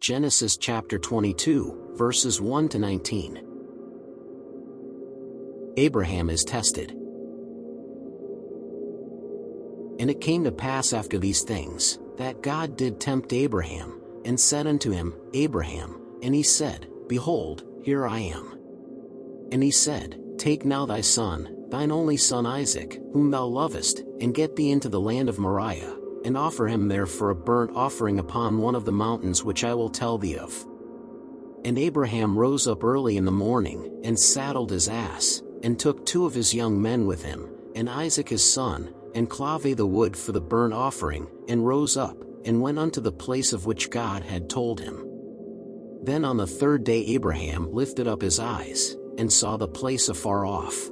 Genesis chapter 22, verses 1 to 19. Abraham is tested. And it came to pass after these things, that God did tempt Abraham, and said unto him, Abraham, and he said, Behold, here I am. And he said, Take now thy son, thine only son Isaac, whom thou lovest, and get thee into the land of Moriah, and offer him there for a burnt offering upon one of the mountains which I will tell thee of. And Abraham rose up early in the morning, and saddled his ass, and took 2 of his young men with him, and Isaac his son, and clave the wood for the burnt offering, and rose up, and went unto the place of which God had told him. Then on the 3rd day Abraham lifted up his eyes, and saw the place afar off.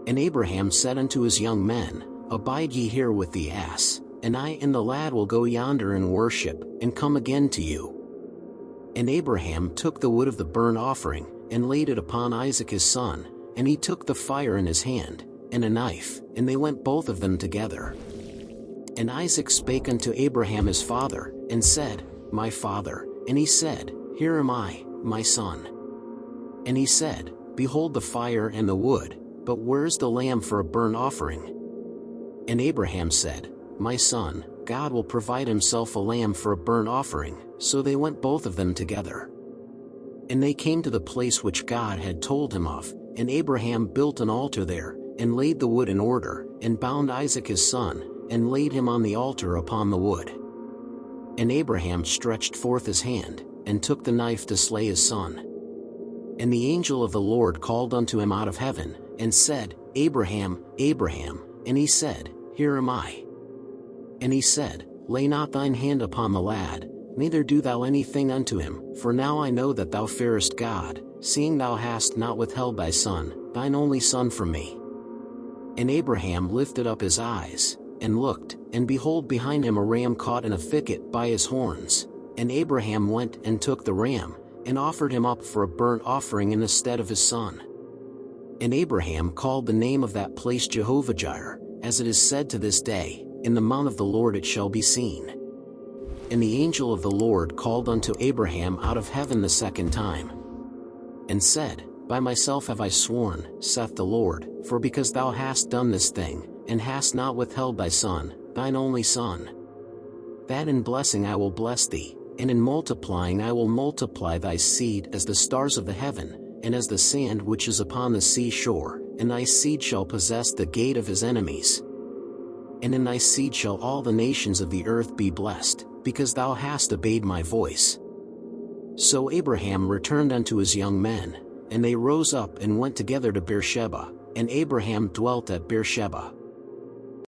And Abraham said unto his young men, Abide ye here with the ass, and I and the lad will go yonder and worship, and come again to you. And Abraham took the wood of the burnt offering, and laid it upon Isaac his son, and he took the fire in his hand, and a knife, and they went both of them together. And Isaac spake unto Abraham his father, and said, My father. And he said, Here am I, my son. And he said, Behold the fire and the wood, but where's the lamb for a burnt offering? And Abraham said, My son, God will provide himself a lamb for a burnt offering. So they went both of them together. And they came to the place which God had told him of, and Abraham built an altar there, and laid the wood in order, and bound Isaac his son, and laid him on the altar upon the wood. And Abraham stretched forth his hand, and took the knife to slay his son. And the angel of the Lord called unto him out of heaven, and said, Abraham, Abraham. And he said, Here am I. And he said, Lay not thine hand upon the lad, neither do thou anything unto him, for now I know that thou fearest God, seeing thou hast not withheld thy son, thine only son, from me. And Abraham lifted up his eyes, and looked, and behold behind him a ram caught in a thicket by his horns. And Abraham went and took the ram, and offered him up for a burnt offering in the stead of his son. And Abraham called the name of that place Jehovah-Jireh, as it is said to this day, In the mount of the Lord it shall be seen. And the angel of the Lord called unto Abraham out of heaven the 2nd time, and said, By myself have I sworn, saith the Lord, for because thou hast done this thing, and hast not withheld thy son, thine only son, that in blessing I will bless thee, and in multiplying I will multiply thy seed as the stars of the heaven, and as the sand which is upon the sea shore, and thy seed shall possess the gate of his enemies. And in thy seed shall all the nations of the earth be blessed, because thou hast obeyed my voice. So Abraham returned unto his young men, and they rose up and went together to Beersheba, and Abraham dwelt at Beersheba.